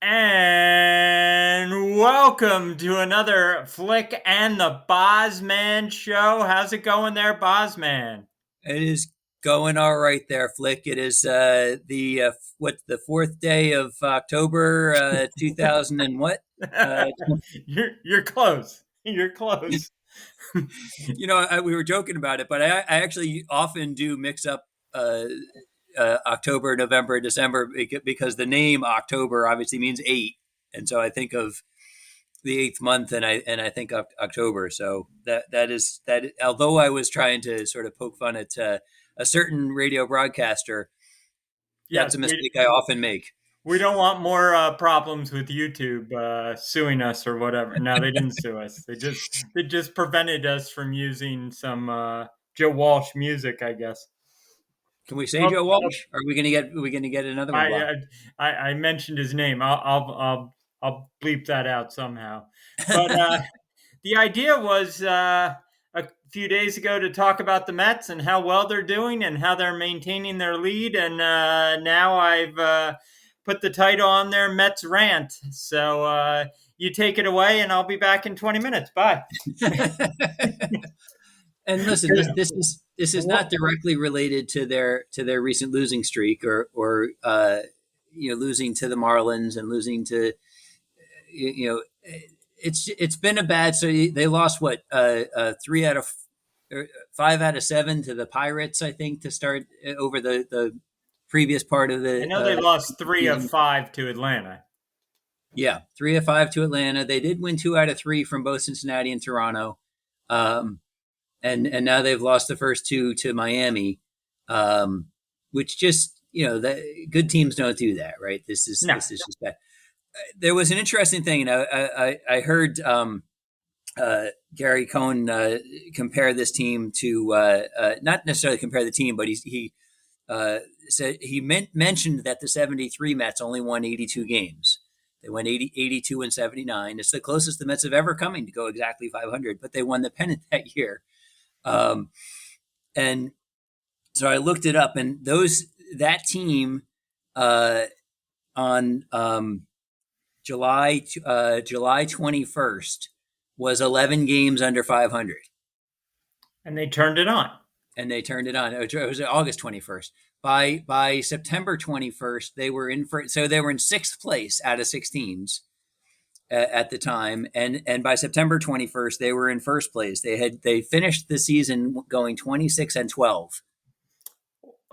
And welcome to another Flick and the Bozman show. How's it going there, Bozman? It is going all right there, Flick. It is the fourth day of October, 2000 and what? Uh, You're close. You're close. we were joking about it, but I actually often do mix up uh, October, November, December because the name October obviously means eight, and so I think of the eighth month, and I think of October. So that is that. Although I was trying to sort of poke fun at a certain radio broadcaster, that's Yes, a we mistake I often make. we don't want more problems with YouTube suing us or whatever. No, they didn't sue us. They just prevented us from using some Joe Walsh music, I guess. Can we say Oh, Joe oh, Walsh? Or are we gonna get another one I, blocked? I mentioned his name. I'll bleep that out somehow. But the idea was a few days ago to talk about the Mets and how well they're doing and how they're maintaining their lead. And now I've put the title on there, Mets Rant. So you take it away, and I'll be back in 20 minutes. Bye. And listen, this is not directly related to their recent losing streak or losing to the Marlins and losing to you know it's been a bad. So they lost what three out of or five out of seven to the Pirates, I think, to start over the previous part of I the know they lost three of season. five to Atlanta. Yeah, 3 of 5 to Atlanta. They did win 2 out of 3 from both Cincinnati and Toronto, um, and now they've lost the first two to Miami, which just that good teams don't do that, right? This is No. this is just bad. There was an interesting thing, and I heard Gary Cohn compare this team to not necessarily compare the team, but he said mentioned that the '73 Mets only won 82 games. They went 82 and 79. It's the closest the Mets have ever coming to go exactly 500, but they won the pennant that year. Um, and so I looked it up, and that team uh, on July 21st was 11 games under 500, And they turned it on. and they turned it on. It was August 21st. By September 21st, they were in sixth place out of six teams at the time, and by September 21st, they were in first place. They finished the season going 26-12.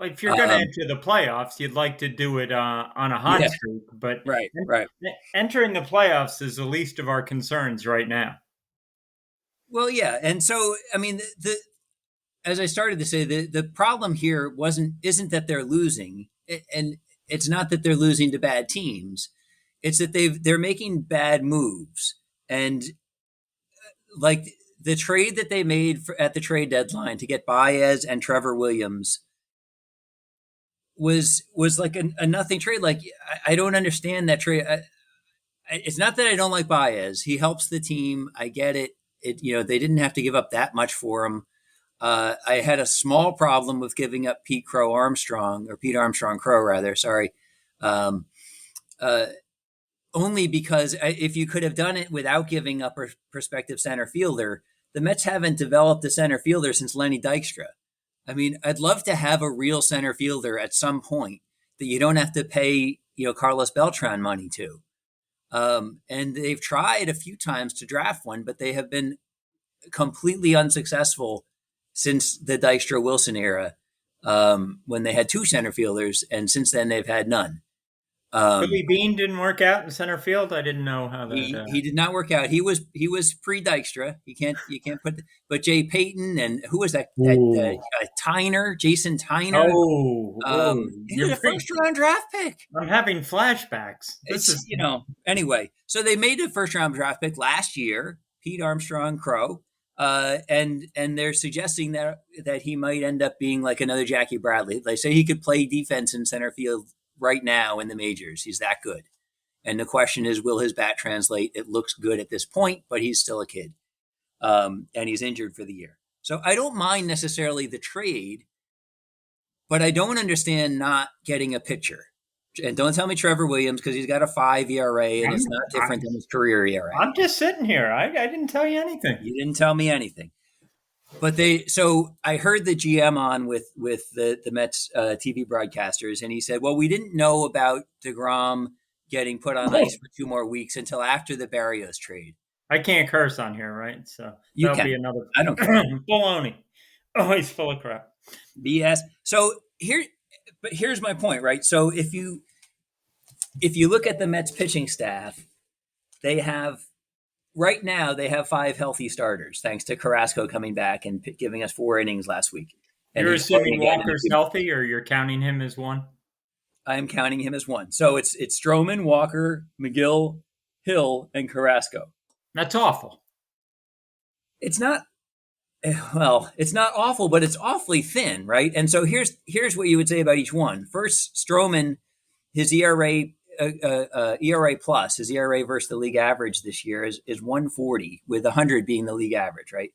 If you're going to Um, enter the playoffs, you'd like to do it on a hot yeah, streak, but right, right. entering the playoffs is the least of our concerns right now. Well, yeah, and so I mean, the as I started to say, the problem here isn't that they're losing, and it's not that they're losing to bad teams. It's that they're making bad moves, and like the trade that they made at the trade deadline to get Baez and Trevor Williams was like a nothing trade. Like I don't understand that trade. It's not that I don't like Baez. He helps the team. I get it. They didn't have to give up that much for him. I had a small problem with giving up Pete Armstrong Crow rather. Sorry. Um, uh, Only because if you could have done it without giving up a prospective center fielder, the Mets haven't developed a center fielder since Lenny Dykstra. I mean, I'd love to have a real center fielder at some point that you don't have to pay, Carlos Beltran money to. And they've tried a few times to draft one, but they have been completely unsuccessful since the Dykstra Wilson era, when they had two center fielders, and since then they've had none. Billy Um, Bean didn't work out in center field. I didn't know how that. he did not work out. He was pre Dykstra. You can't put. But Jay Payton, and who was that Ooh. Tyner, Jason Tyner. Oh, He was a first round draft pick. I'm having flashbacks. This It's is anyway. So they made a first round draft pick last year, Pete Armstrong Crow, and they're suggesting that he might end up being like another Jackie Bradley. They say he could play defense in center field right now in the majors. He's that good. And the question is, will his bat translate? It looks good at this point, but he's still a kid, and he's injured for the year. So I don't mind necessarily the trade, but I don't understand not getting a pitcher. And don't tell me Trevor Williams because he's got a 5 ERA and it's I'm not I, different than his career ERA. I'm just sitting here. I didn't tell you anything. You didn't tell me anything. But so I heard the GM on with the Mets TV broadcasters, and he said, "Well, we didn't know about DeGrom getting put on ice for 2 more weeks until after the Barrios trade." I can't curse on here, right? So You that'll be can. another I don't care. baloney. Oh, he's full of crap. BS. So here's my point, right? So if you look at the Mets pitching staff, they have right now they have 5 healthy starters, thanks to Carrasco coming back and giving us 4 innings last week, and You're he's starting assuming again. Walker's healthy, or you're counting him as one? I'm counting him as one. So it's Stroman, Walker, McGill, Hill, and Carrasco. That's awful. It's not well, it's not awful, but it's awfully thin, right? And so here's what you would say about each one. First, Stroman, his ERA plus, his ERA versus the league average this year is 140, with 100 being the league average, right?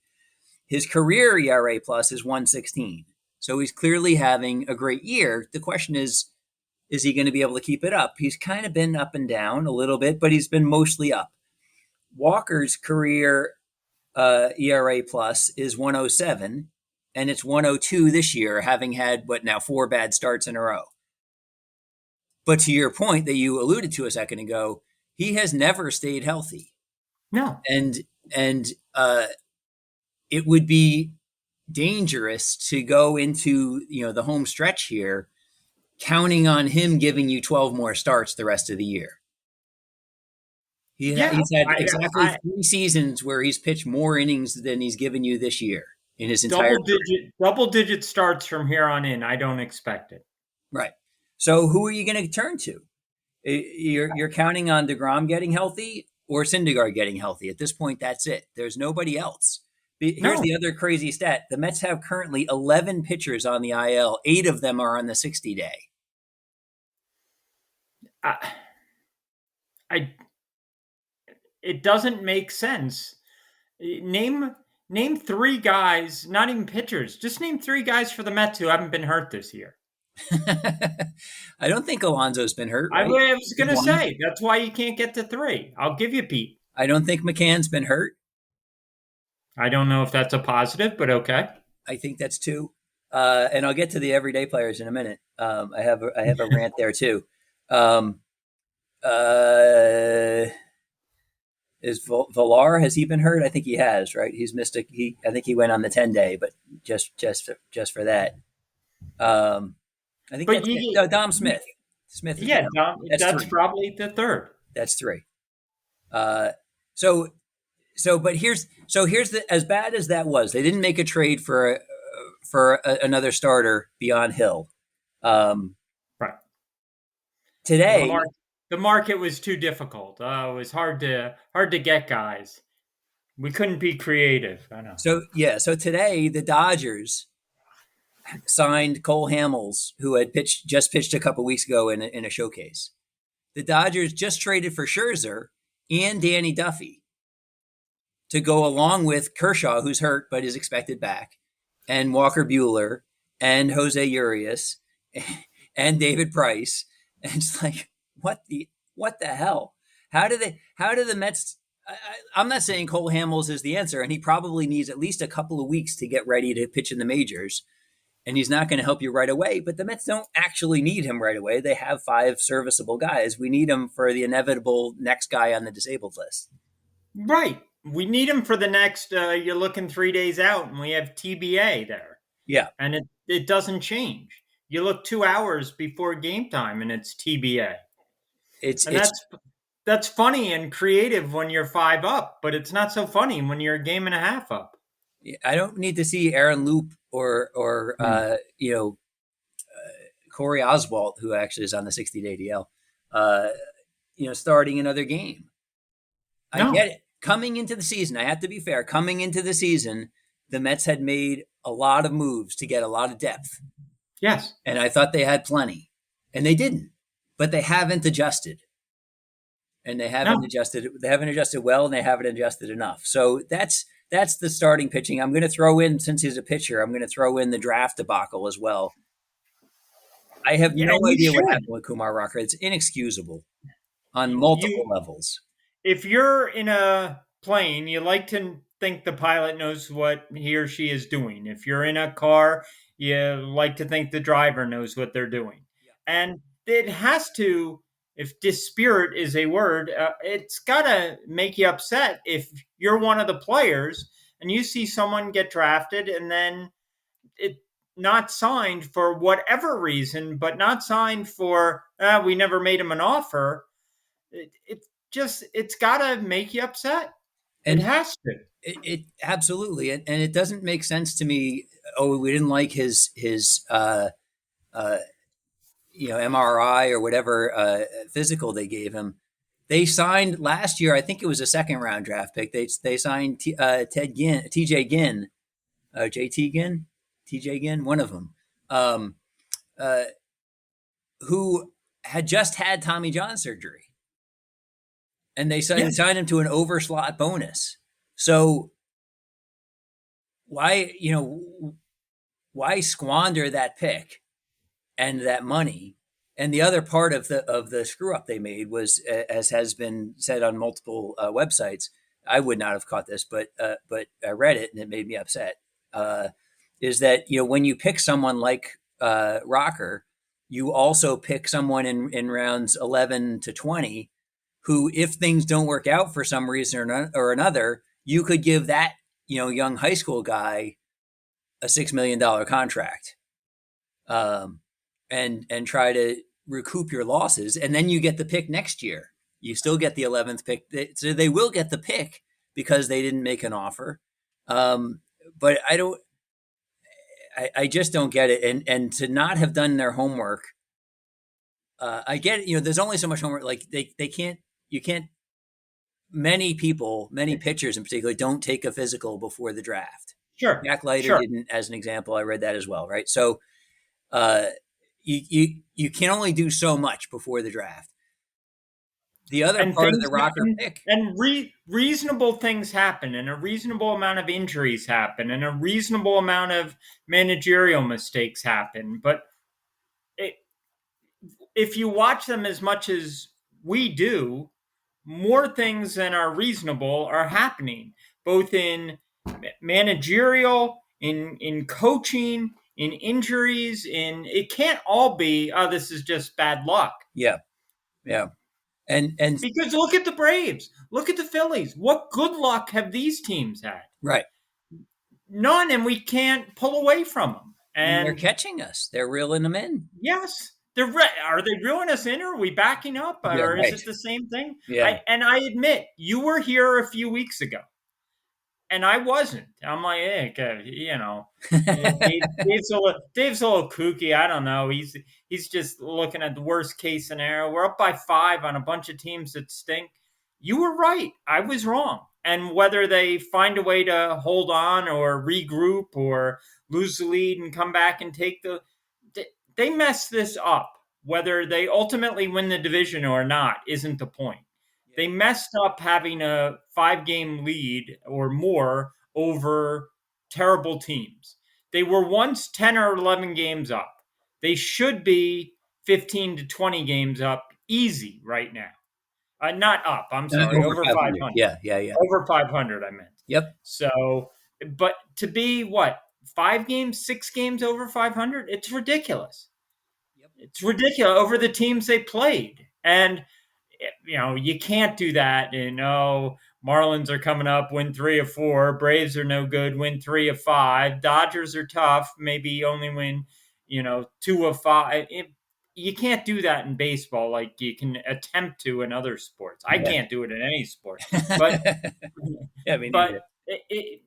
His career ERA plus is 116. So he's clearly having a great year. The question is he going to be able to keep it up? He's kind of been up and down a little bit, but he's been mostly up. Walker's career ERA plus is 107, and it's 102 this year, having had 4 bad starts in a row. But to your point that you alluded to a second ago, he has never stayed healthy. No. And it would be dangerous to go into the home stretch here counting on him giving you 12 more starts the rest of the year. He's had exactly 3 seasons where he's pitched more innings than he's given you this year in his entire double digit starts from here on in. I don't expect it. Right. So who are you going to turn to? You're counting on DeGrom getting healthy or Syndergaard getting healthy. At this point, that's it. There's nobody else. Here's the other crazy stat. The Mets have currently 11 pitchers on the IL. 8 of them are on the 60-day. It doesn't make sense. Name 3 guys, not even pitchers. Just name 3 guys for the Mets who haven't been hurt this year. I don't think Alonso's been hurt. Right? I was going to say, that's why you can't get to 3. I'll give you Pete. I don't think McCann's been hurt. I don't know if that's a positive, but okay. I think that's 2. And I'll get to the everyday players in a minute. I have a rant there too. Is Villar, has he been hurt? I think he has, right? He's missed I think he went on the 10-day, but just for that. I think Dom Smith. Yeah, Dom, that's probably the 3rd. That's 3. But here's as bad as that was, they didn't make a trade for another starter beyond Hill. Right. Today, the market was too difficult. It was hard to get guys. We couldn't be creative. I know. So today the Dodgers signed Cole Hamels, who had just pitched a couple weeks ago in a showcase. The Dodgers just traded for Scherzer and Danny Duffy to go along with Kershaw, who's hurt but is expected back, and Walker Buehler and Jose Urias and David Price. And it's like, what the hell? How do the Mets? I'm not saying Cole Hamels is the answer, and he probably needs at least a couple of weeks to get ready to pitch in the majors. And he's not going to help you right away. But the Mets don't actually need him right away. They have 5 serviceable guys. We need him for the inevitable next guy on the disabled list. Right. We need him for the next, you're looking 3 days out, and we have TBA there. Yeah. And it doesn't change. You look 2 hours before game time, and it's TBA. That's funny and creative when you're 5 up, but it's not so funny when you're a game and a half up. I don't need to see Aaron Loop or Corey Oswalt, who actually is on the 60-day DL, starting another game. I get it. Coming into the season, I have to be fair. Coming into the season, the Mets had made a lot of moves to get a lot of depth. Yes. And I thought they had plenty. And they didn't. But they haven't adjusted. And they haven't adjusted. They haven't adjusted well, and they haven't adjusted enough. So that's the starting pitching. I'm going to throw in, since he's a pitcher, I'm going to throw in the draft debacle as well. I have Yeah, no and you idea what should. happened with Kumar Rocker. It's inexcusable on multiple You levels. if you're in a plane, you like to think the pilot knows what he or she is doing. If you're in a car, you like to think the driver knows what they're doing. Yeah. And it has to, if dispirit is a word, it's got to make you upset if you're one of the players and you see someone get drafted and then it not signed for whatever reason, but not signed for, we never made him an offer. It just it's got to make you upset. It And has to. it absolutely, and it doesn't make sense to me. Oh, we didn't like uh, MRI or whatever physical they gave him. They signed last year. I think it was a second round draft pick. They signed Ted Ginn, T.J. Ginn, J.T. Ginn, T.J. Ginn, one of them, um, uh, who had just had Tommy John surgery, and they Yeah, signed him to an overslot bonus. So why why squander that pick and that money? And the other part of the screw up they made was, as has been said on multiple websites, I would not have caught this, but I read it and it made me upset. Uh, is that when you pick someone like Rocker, you also pick someone in rounds 11 to 20, who, if things don't work out for some reason or another, you could give that young high school guy a $6 million contract, um, and try to recoup your losses, and then you get the pick next year. You still get the 11th pick, so they will get the pick because they didn't make an offer. But I don't. I just don't get it, and to not have done their homework. I get it. There's only so much homework. Like they can't. You can't. Many pitchers in particular, don't take a physical before the draft. sure, Jack Leiter sure. didn't, as an example. I read that as well, right? So uh, you can only do so much before the draft. The other And part of things the Rocker happen, pick, and reasonable things happen, and a reasonable amount of injuries happen, and a reasonable amount of managerial mistakes happen. But it, if you watch them as much as we do, more things than are reasonable are happening, both in managerial, in coaching, in injuries. In it can't all be, oh, this is just bad luck. yeah, yeah, and Because look at the Braves, look at the Phillies. What good luck have these teams had? right, None, and we can't pull away from them. and they're And catching us. They're reeling them in. yes, are they reeling us in, or are we backing up, Yeah, or is right. it the same thing? Yeah, I admit you were here a few weeks ago, and I wasn't. I'm like, hey, Dave's a little kooky. I don't know. He's just looking at the worst case scenario. We're up by 5 on a bunch of teams that stink. You were right. I was wrong. And whether they find a way to hold on or regroup or lose the lead and come back and take they mess this up. Whether they ultimately win the division or not isn't the point. yeah, They messed up having a 5 game lead or more over terrible teams. They were once 10 or 11 games up. They should be 15 to 20 games up easy right now. Not up, I'm sorry, over over 500. 500. Yeah, yeah, yeah. Over 500, I meant. Yep, So, but to be what, 5 games, 6 games over 500? It's ridiculous. yep, It's ridiculous over the teams they played. And you can't do that. And Marlins are coming up, win 3 of 4. Braves are no good, win 3 of 5. Dodgers are tough, maybe only win, 2 of 5. You can't do that in baseball like you can attempt to in other sports. I yeah. can't do it in any sport, but Yeah, me but neither.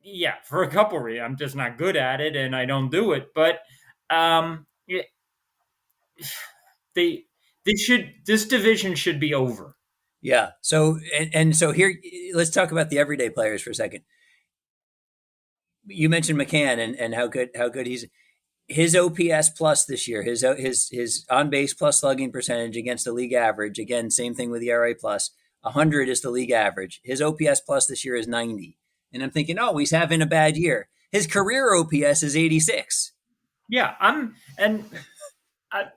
yeah, for a couple reasons, I'm just not good at it and I don't do it. But it, they this division should be over. Yeah. So and so here, let's talk about the everyday players for a second. You mentioned McCann and how good he's. His OPS plus this year, his on base plus slugging percentage against the league average. Again, same thing with the ERA plus. 100 is the league average. His OPS plus this year is 90, and I'm thinking, oh, he's having a bad year. His career OPS is 86. Yeah, I'm and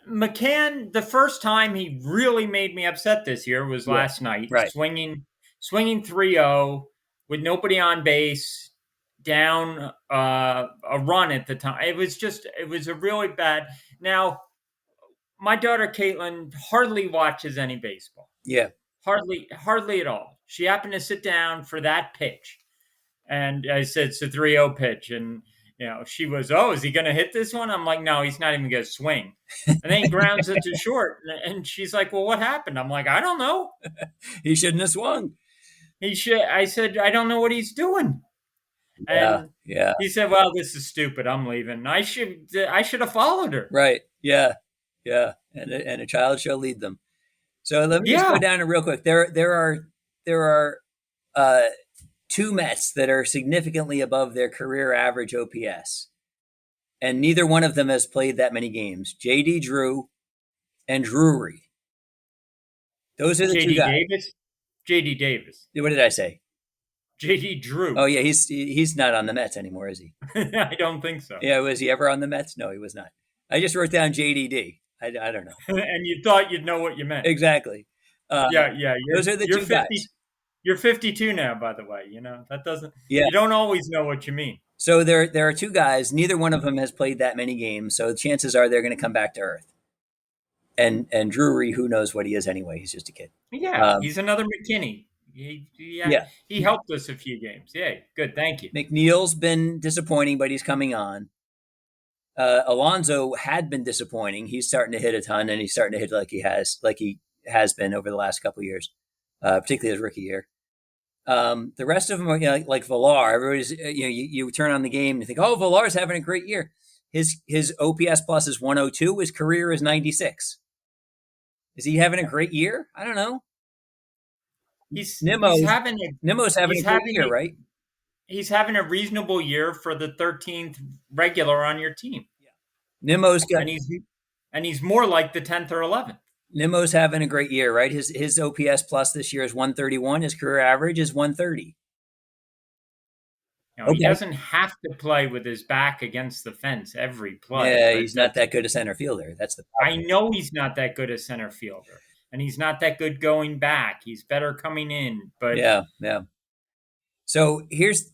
McCann, the first time he really made me upset this year was Yeah, last night, right. swinging 3-0 with nobody on base, down a run at the time. It was a really bad. Now, my daughter Caitlin hardly watches any baseball, Yeah. hardly at all. She happened to sit down for that pitch, and I said it's a 3-0 pitch, and she was, oh, is he going to hit this one? I'm like, no, he's not even going to swing. And then he grounds it to short, and she's like, well, what happened? I'm like, I don't know. He shouldn't have swung. He should. I said, I don't know what he's doing. Yeah. And Yeah. he said, well, this is stupid. I'm leaving. I should have followed her. Right. Yeah. Yeah. And a child shall lead them. So let me just go Yeah. down it real quick. There are uh, two Mets that are significantly above their career average OPS, and neither one of them has played that many games. JD Drew and Drury. Those are the two JD guys. Davis. JD Davis. What did I say? JD Oh Drew. yeah, he's not on the Mets anymore, is he? I don't think so. Yeah, was he ever on the Mets? No, he was not. I just wrote down JDD. I don't know And you thought you'd know what you meant. exactly. Yeah. Those are the You're two 50. guys. You're 52 now, by the way. That doesn't. Yeah. You don't always know what you mean. So there are two guys. Neither one of them has played that many games. So the chances are they're going to come back to earth. And Drury, who knows what he is anyway? He's just a kid. Yeah, he's another McKinney. Yeah. He helped us a few games. Yeah, good. Thank you. McNeil's been disappointing, but he's coming on. Alonso had been disappointing. He's starting to hit a ton, and he's starting to hit like he has been over the last couple of years, particularly his rookie year. The rest of them are like Villar. Everybody's you turn on the game and you think, oh, Villar's having a great year. His OPS plus is 102. His career is 96. Is he having a great year? I don't know. Nimmo's having a great year, right? He's having a reasonable year for the 13th regular on your team. Yeah. Nimmo's got, and he's more like the 10th or 11th. Nimmo's having a great year, right? His OPS plus this year is 131. His career average is 130. He doesn't have to play with his back against the fence every play. Yeah, he's not that good a center fielder. That's the problem. I know he's not that good a center fielder, and he's not that good going back. He's better coming in, but yeah. So here's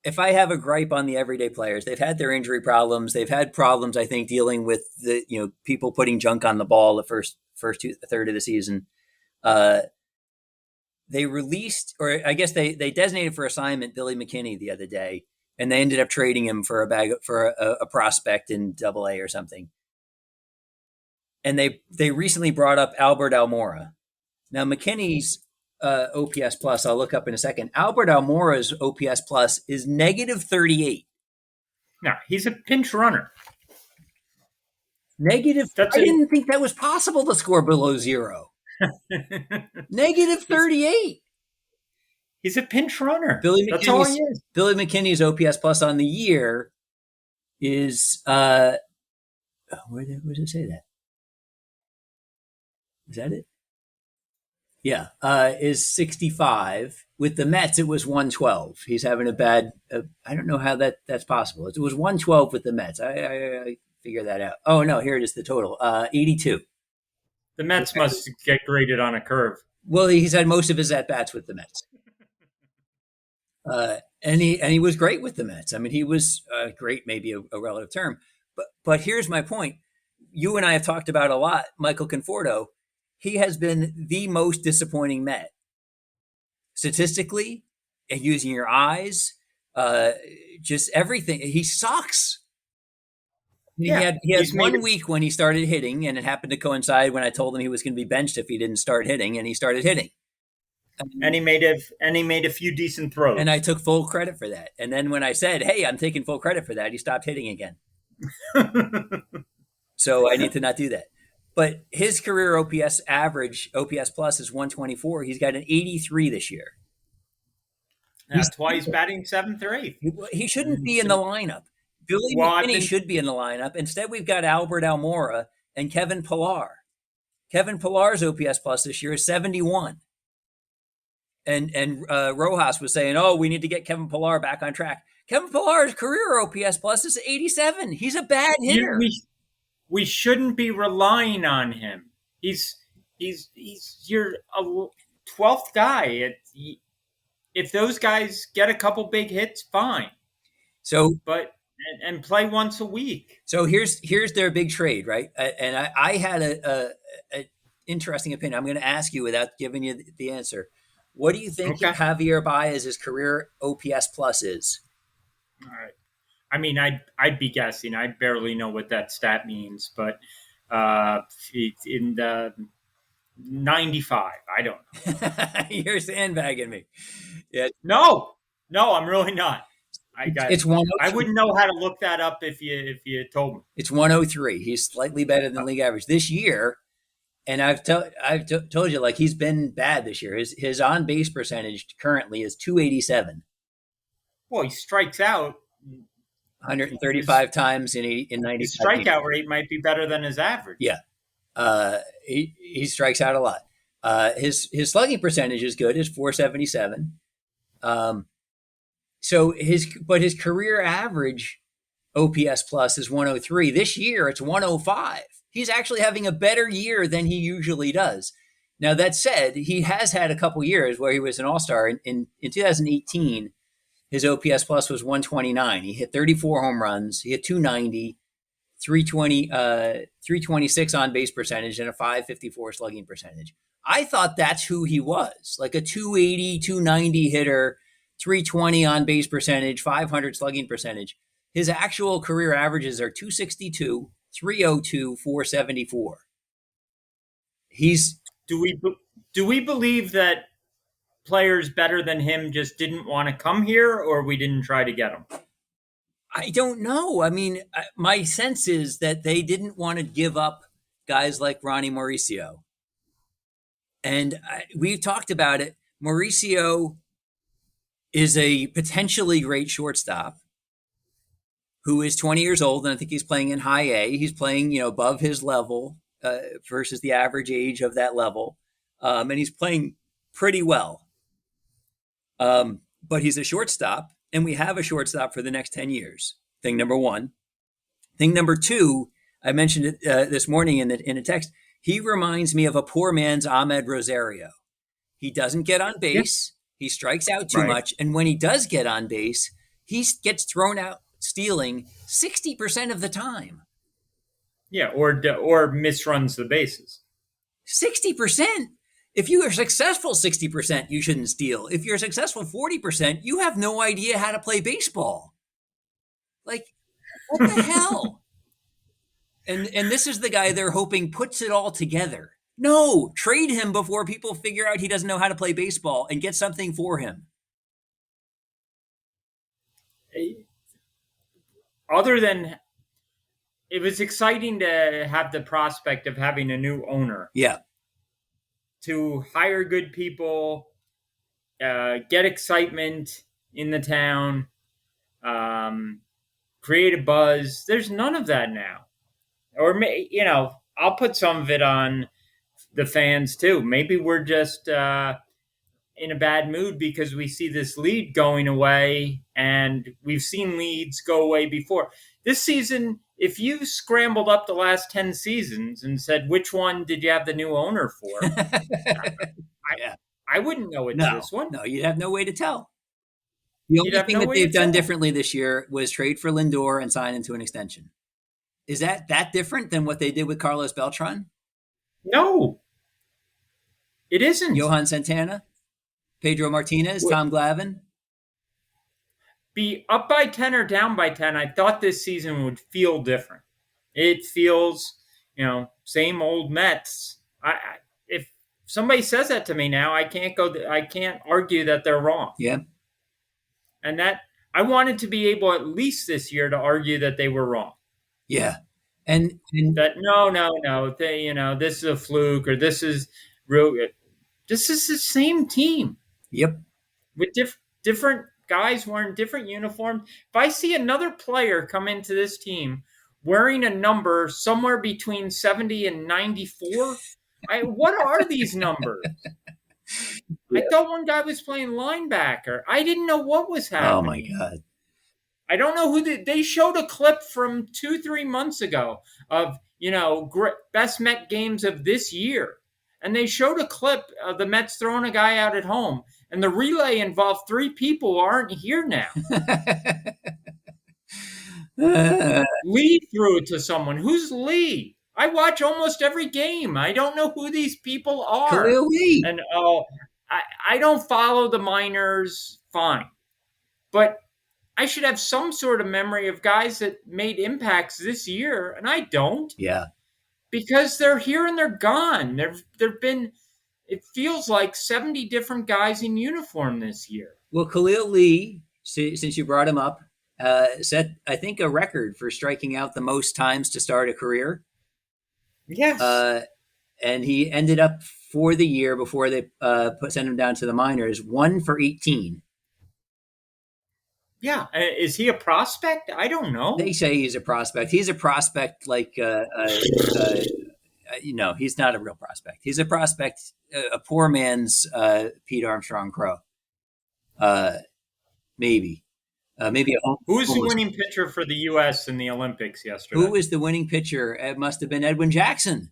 if I have a gripe on the everyday players, they've had their injury problems. They've had problems, I think, dealing with the people putting junk on the ball the first third of the season. They released, or I guess they designated for assignment Billy McKinney the other day, and they ended up trading him for a prospect in Double-A or something. And they recently brought up Albert Almora. Now McKinney's OPS plus, I'll look up in a second. Albert Almora's OPS plus is negative 38. No, he's a pinch runner. Negative. I didn't think that was possible to score below zero. Negative 38. He's a pinch runner. That's all he is. Billy McKinney's OPS plus on the year is where does it say that? Is that it? Yeah, is 65. With the Mets, it was 112. He's having a bad. I don't know how that's possible. It was 112 with the Mets. I figure that out. Oh no, here it is. The total 82. The Mets must get graded on a curve. Well, he's had most of his at bats with the Mets, and he was great with the Mets. I mean, he was great, maybe a relative term, but here's my point. You and I have talked about a lot, Michael Conforto. He has been the most disappointing Met. Statistically, and using your eyes, just everything. He sucks. Yeah, he had 1 week when he started hitting, and it happened to coincide when I told him he was going to be benched if he didn't start hitting, and he started hitting. And he made a few decent throws. And I took full credit for that. And then when I said, "Hey, I'm taking full credit for that," he stopped hitting again. So I need to not do that. But his career OPS plus is 124. He's got an 83 this year. That's why he's batting 7th or 8th. He shouldn't be in the lineup. Billy McKinney should be in the lineup. Instead, we've got Albert Almora and Kevin Pillar. Kevin Pillar's OPS plus this year is 71. And Rojas was saying, "Oh, we need to get Kevin Pillar back on track." Kevin Pillar's career OPS plus is 87. He's a bad hitter. we shouldn't be relying on him. He's he's your 12th guy. If those guys get a couple big hits, fine, So but and play once a week. so here's their big trade, right? And I had a interesting opinion. I'm going to ask you without giving you the answer. What do you think Okay, Javier Baez's career OPS plus is? all right. I mean, I'd be guessing. I barely know what that stat means, but in the 95. I don't know. You're sandbagging me. Yeah, No, no, I'm really not. I got. it's I 103. wouldn't know how to look that up if you told me. It's 103. He's slightly better than league average this year. And I've told you, like, he's been bad this year. His on base percentage currently is 287, Well, he strikes out. His 135 times in his 95 games. strikeout rate might be better than his average. Yeah, he strikes out a lot. His slugging percentage is good. Is 477. So his career average OPS plus is 103. This year it's 105. He's actually having a better year than he usually does. Now that said, he has had a couple years where he was an all-star. In 2018, his OPS plus was 129. He hit 34 home runs. He hit 290, 326 on base percentage, and a 554 slugging percentage. I thought that's who he was, like a 280, 290 hitter, 320 on base percentage, 500 slugging percentage. His actual career averages are 262, 302, 474. He's Do we believe that players better than him just didn't want to come here, or we didn't try to get them? I don't know. I mean, my sense is that they didn't want to give up guys like Ronnie Mauricio. And we've talked about it. Mauricio is a potentially great shortstop who is 20 years old, and I think he's playing in high A. He's playing, above his level versus the average age of that level, and he's playing pretty well. But he's a shortstop, and we have a shortstop for the next 10 years. Thing number one. Thing number two, I mentioned it this morning in a text. He reminds me of a poor man's Ahmed Rosario. He doesn't get on Yeah. base. He strikes out too Right. much. And when he does get on base, he gets thrown out stealing 60% of the time. Yeah, or misruns the bases. 60%? If you are successful 60%, you shouldn't steal. If you're successful 40%, you have no idea how to play baseball. Like, what the hell? And this is the guy they're hoping puts it all together. No, trade him before people figure out he doesn't know how to play baseball and get something for him. Other than it was exciting to have the prospect of having a new owner, Yeah. to hire good people, get excitement in the town, create a buzz. There's none of that now. Or I'll put some of it on the fans too. Maybe we're just in a bad mood because we see this lead going away, and we've seen leads go away before. This season, if you scrambled up the last 10 seasons and said, which one did you have the new owner for? Yeah. I wouldn't know it's No, this one. no, you'd have no way to tell. The You'd only have thing no that way to they've done tell. differently this year was trade for Lindor and sign into an extension. Is that different than what they did with Carlos Beltran, No, it isn't. Johan Santana, Pedro Martinez, Tom Glavine? Be up by 10 or down by 10, I thought this season would feel different. It feels, same old Mets. If somebody says that to me now, I can't argue that they're wrong. Yeah. And that I wanted to be able at least this year to argue that they were wrong. Yeah. And That no, this is a fluke, or this is real. This is the same team yep. with different guys wearing different uniforms. If I see another player come into this team wearing a number somewhere between 70 and 94, what are these numbers? Yeah. I thought one guy was playing linebacker. I didn't know what was happening. Oh my God. I don't know who they showed a clip from 2-3 months ago of, best Met games of this year. And they showed a clip of the Mets throwing a guy out at home, and the relay involved three people who aren't here now. Lee threw it to someone. Who's Lee? I watch almost every game. I don't know who these people are. Khalil Lee. And I don't follow the minors. Fine. But I should have some sort of memory of guys that made impacts this year, and I don't. Yeah. Because they're here and they're gone. There've been, it feels like 70 different guys in uniform this year. Well, Khalil Lee, since you brought him up, set, I think, a record for striking out the most times to start a career. Yes. And he ended up for the year before they sent him down to the minors, 1 for 18. Yeah. Is he a prospect? I don't know. They say he's a prospect. He's a prospect like, he's not a real prospect. He's a prospect, a poor man's Pete Armstrong Crow. Maybe. Maybe who was the winning pitcher for the U.S. in the Olympics yesterday? Who was the winning pitcher? It must have been Edwin Jackson.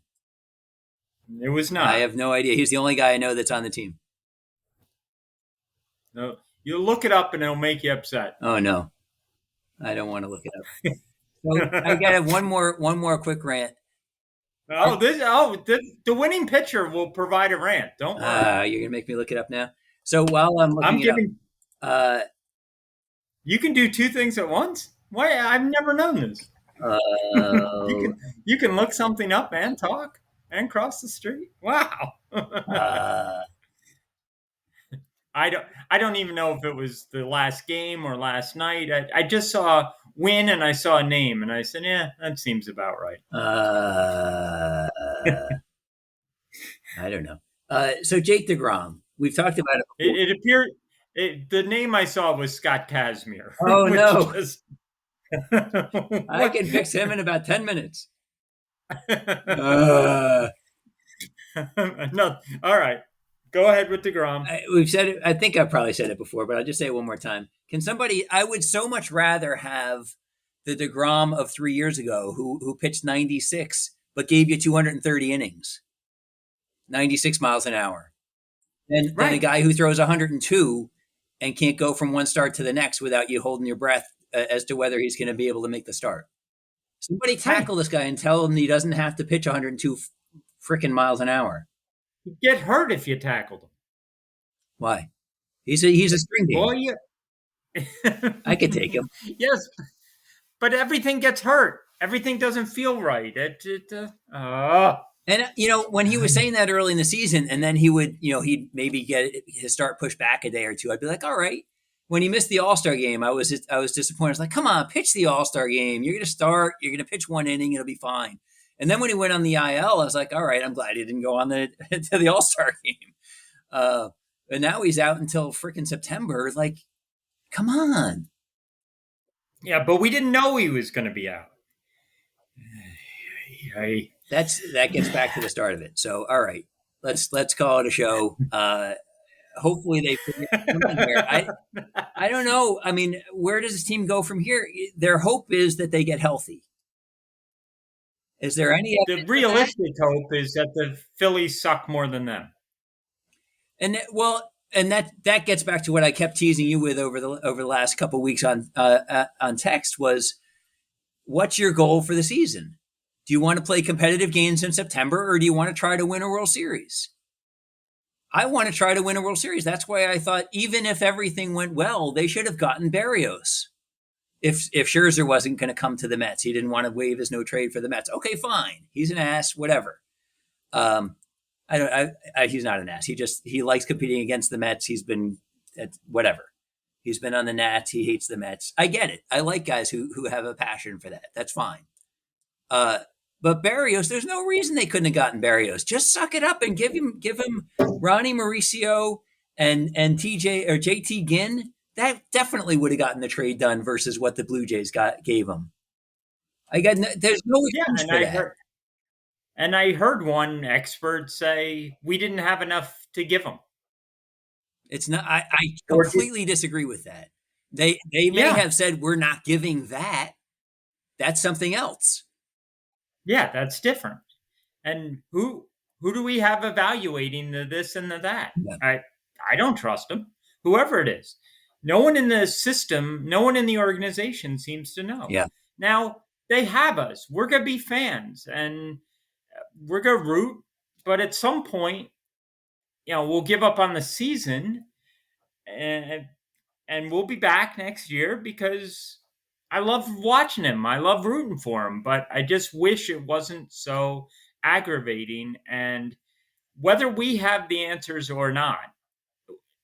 It was not. I have no idea. He's the only guy I know that's on the team. No, you look it up and it'll make you upset. Oh no, I don't want to look it up. So I got to have one more quick rant. The winning pitcher will provide a rant. Don't worry. You're gonna make me look it up now. So while I'm looking you can do two things at once. Why? I've never known this. You can look something up and talk and cross the street. Wow. I don't even know if it was the last game or last night. I just saw win and I saw a name and I said, yeah, that seems about right. I don't know. So Jake DeGrom, we've talked about it. It appeared the name I saw was Scott Kazmir. Oh no. I can fix him in about 10 minutes. No. All right. Go ahead with DeGrom. We've said it. I think I've probably said it before, but I'll just say it one more time. I would so much rather have the DeGrom of 3 years ago who pitched 96, but gave you 230 innings, 96 miles an hour. Than a guy who throws 102 and can't go from one start to the next without you holding your breath as to whether he's going to be able to make the start. Somebody tackle this guy and tell him he doesn't have to pitch 102 freaking miles an hour. He'd get hurt if you tackled him. Why? He's a string game. Well, yeah. I could take him. Yes, but everything gets hurt. Everything doesn't feel right. And, when he was saying that early in the season, and then he would, he'd maybe get his start pushed back a day or two, I'd be like, all right. When he missed the All-Star game, I was disappointed. I was like, come on, pitch the All-Star game. You're going to start. You're going to pitch one inning. It'll be fine. And then when he went on the IL, I was like, all right, I'm glad he didn't go on to the All-Star game. And now he's out until freaking September. Like, come on. Yeah, but we didn't know he was going to be out. That gets back to the start of it. So, all right, let's call it a show. Hopefully they figure something here. I don't know. I mean, where does this team go from here? Their hope is that they get healthy. Is there any? The realistic hope is that the Phillies suck more than them. And that gets back to what I kept teasing you with over the last couple of weeks on text was, what's your goal for the season? Do you want to play competitive games in September, or do you want to try to win a World Series? I want to try to win a World Series. That's why I thought even if everything went well, they should have gotten Berrios. If Scherzer wasn't going to come to the Mets, he didn't want to waive his no trade for the Mets. Okay, fine. He's an ass, whatever. He's not an ass. He likes competing against the Mets. He's been whatever. He's been on the Nats. He hates the Mets. I get it. I like guys who have a passion for that. That's fine. But Berrios, there's no reason they couldn't have gotten Berrios. Just suck it up and give him Ronnie Mauricio and TJ or JT Ginn. That definitely would have gotten the trade done versus what the Blue Jays gave him. There's no excuse for that. And I heard one expert say we didn't have enough to give him. It's not. I completely disagree with that. They may have said we're not giving that. That's something else. Yeah, that's different. And who do we have evaluating the this and the that? Yeah. I don't trust them. Whoever it is, no one in the system, no one in the organization seems to know. Yeah. Now they have us. We're gonna be fans, and we're gonna root. But at some point, we'll give up on the season, and we'll be back next year because I love watching him. I love rooting for him, but I just wish it wasn't so aggravating. And whether we have the answers or not,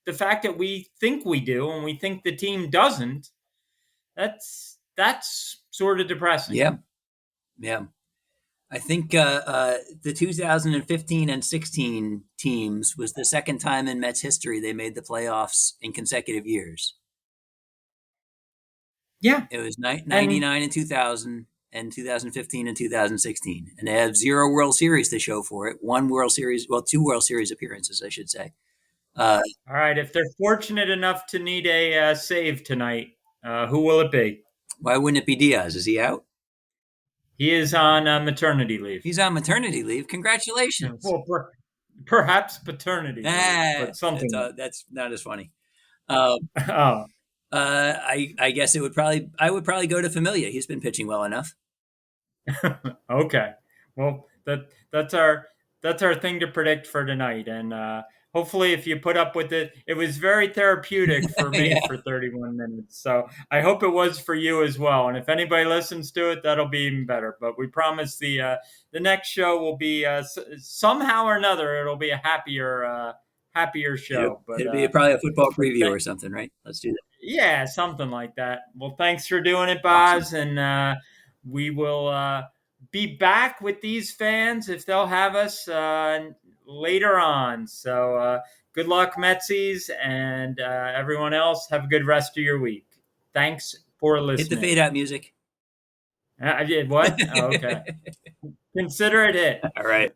the fact that we think we do and we think the team doesn't, that's sort of depressing. Yeah. Yeah. I think the 2015 and 16 teams was the second time in Mets history they made the playoffs in consecutive years. Yeah, It was and 99 and 2000 and 2015 and 2016. And they have zero World Series to show for it. One World Series, well, two World Series appearances, I should say. Uh, all right, if they're fortunate enough to need a save tonight, who will it be? why wouldn't it be Diaz? Is he out? He is on maternity leave. He's on maternity leave. Congratulations. Well, perhaps paternity leave, Ah, but something. that's not as funny. Um, Oh, I guess I would probably go to Familia. He's been pitching well enough. okay. Well, that's our thing to predict for tonight, and hopefully, if you put up with it, it was very therapeutic for me Yeah, for 31 minutes. So I hope it was for you as well. And if anybody listens to it, that'll be even better. But we promise the next show will be somehow or another it'll be a happier show. But it'd be probably a football but preview th- or something, right? Let's do that. yeah, something like that. Well, thanks for doing it, Awesome. Boz, and we will be back with these fans if they'll have us later on. So good luck, Metsies, and everyone else. Have a good rest of your week. Thanks for Hit the listening. fade out music. I did what? Oh, okay. Consider it hit. All right.